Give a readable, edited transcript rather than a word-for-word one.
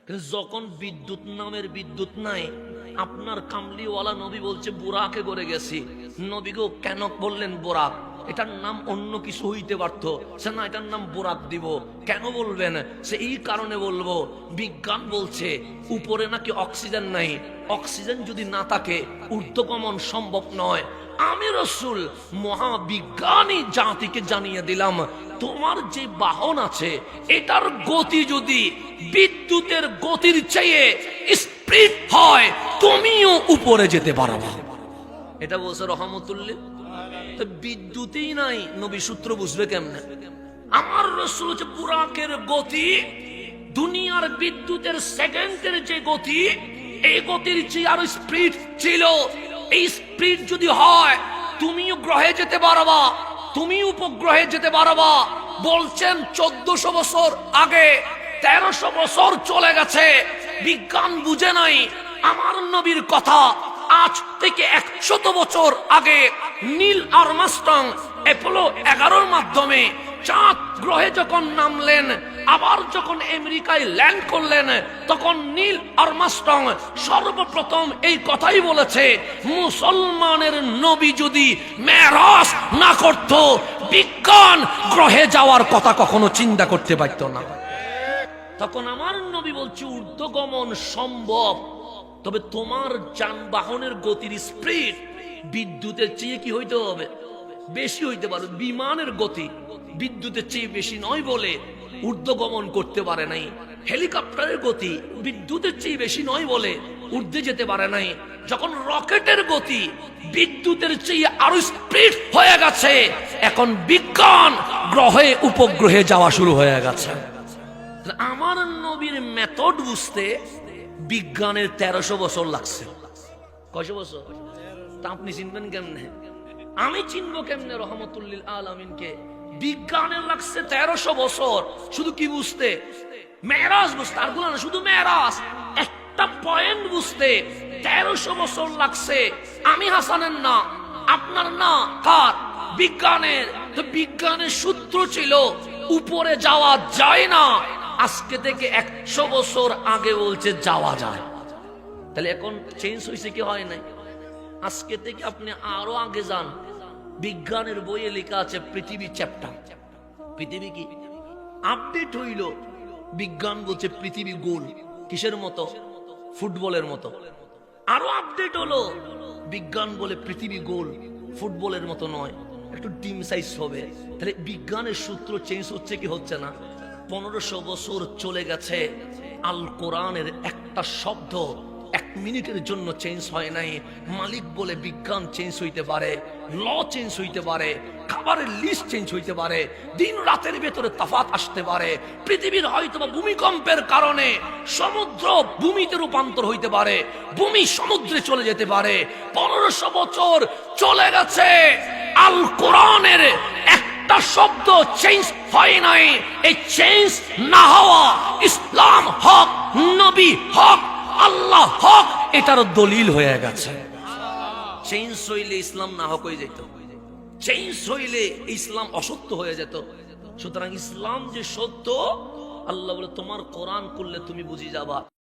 যখন বিদ্যুৎ নামের বিদ্যুৎ নাই, আপনার কামলিওয়ালা নবী বলছে বুরাকে করে গেছি। নবী গো কেন বললেন বোরাক? এটার নাম অন্য কিছু হইতে পারত, সে না এটার নাম বোরাক দিব। কেন বলবেন? সে এই কারণে বলবো, বিজ্ঞান বলছে উপরে নাকি অক্সিজেন নাই, অক্সিজেন যদি না থাকে ঊর্ধ্বগমন সম্ভব নয়। আমি রাসূল মহাবিজ্ঞানী জাতিকে জানিয়ে দিলাম, তোমার যে বাহন আছে এটার গতি যদি বিদ্যুতের গতির চেয়ে স্পিড হয়, তুমিও উপরে যেতে পারবা। এটা বলছে রহমতুল্লাহ। তো বিদ্যুৎই নাই, নবী সূত্র বুঝবে কেমনে? আমার রাসূল যে বুরাকের গতি দুনিয়ার বিদ্যুতের সেকেন্ডের যে গতি, এই গতির চেয়ে আরো স্পিড ছিল। এই স্পিড যদি হয় তুমিও গ্রহে যেতে পারবা, তুমি উপগ্রহে যেতে পারবা। বলছেন 1400 বছর আগে, 1300 বছর চলে গেছে, বিজ্ঞান বুঝে নাই আমার নবীর কথা। আজ থেকে 100 বছর আগে নীল আর্মস্ট্রং অ্যাপোলো 11 মাধ্যমে চাঁদ গ্রহে যখন নামলেন, আবার যখন আমেরিকায় ল্যান্ড করলেন, তখন নীল আর্মস্ট্রং সর্বপ্রথম এই কথাই বলেছে, মুসলমানের নবী যদি মেরাজ না করত, বিজ্ঞান গ্রহে যাওয়ার কথা কখনো চিন্তা করতে পারত না। তখন আমার নবী বলছে ঊর্ধ্বগমন সম্ভব, তবে তোমার যানবাহনের গতির স্পিড বিদ্যুতের চেয়ে কি হইতে হবে? বেশি হইতে পারে। বিমানের গতি বিদ্যুতের চেয়ে বেশি নয় বলে ঊর্ধ্বগমন করতে পারে নাই। হেলিকপ্টারের গতি বিদ্যুতের চেয়ে বেশি নয় বলে ঊর্ধ্বে যেতে পারে নাই। যখন রকেটের গতি বিদ্যুতের চেয়ে আরো স্পিড হয়ে গেছে, এখন বিজ্ঞান গ্রহে উপগ্রহে যাওয়া শুরু হয়ে গেছে। আমার নবীর মেথড বুঝতে বিজ্ঞানের 1300 বছর লাগছে। কয়শো বছর? তা আপনি চিনবেন কেমনে? আমি চিনবো কেমনে রহমতুল্লিল আলামিনকে? বিজ্ঞানের লাগছে 1300 বছর শুধু কি বুঝতে? মেরাজ বুঝতে। আর গুলো না, শুধু মেরাজ একটা পয়েন্ট বুঝতে 1300 বছর লাগছে। আমি হাসানের না, আপনার না, কার? বিজ্ঞানের। তো বিজ্ঞানের সূত্র ছিল উপরে যাওয়া যায় না, আজকে থেকে 100 বছর আগে বলছে যাওয়া যায়। তাহলে এখন চেঞ্জ হয়েছে কি হয় নাই? আজকে থেকে আপনি আরো আগে যান, বিজ্ঞানের বইয়ে লেখা আছে পৃথিবী চ্যাপ্টার। পৃথিবী কি আপডেট হইল? বিজ্ঞান বলছে পৃথিবী গোল। কিসের মতো? ফুটবলের মতো। আরো আপডেট হলো, বিজ্ঞান বলে পৃথিবী গোল, ফুটবলের মতো নয়, একটু ডিম সাইজ হবে। তাহলে বিজ্ঞানের সূত্র চেঞ্জ হচ্ছে কি হচ্ছে না? 1500 বছর চলে গেছে, আল কোরআনের একটা শব্দ 1 মিনিটের জন্য চেঞ্জ হয় নাই। মালিক বলে বিজ্ঞান চেঞ্জ হইতে পারে, ল চেঞ্জ হইতে পারে, খাবারের লিস্ট চেঞ্জ হইতে পারে, দিন রাতের ভেতরে তফাৎ আসতে পারে। পৃথিবীর হয়তো বা ভূমিকম্পের কারণে সমুদ্র ভূমিতে রূপান্তর হইতে পারে, ভূমি সমুদ্রে চলে যেতে পারে। 1500 বছর চলে গেছে, আল কোরআনের একটা শব্দ চেঞ্জ হয় নাই। এই চেঞ্জ না হওয়া, ইসলাম হক, নবী হক, আল্লাহ হক, এটার দলিল হয়ে গেছে। চেঞ্জ হইলে ইসলাম না হক হয়ে যেত, চেঞ্জ হইলে ইসলাম অসত্য হয়ে যেত। সুতরাং ইসলাম যে সত্য, আল্লাহ বলে তোমার কোরআন করলে তুমি বুঝে যাবা।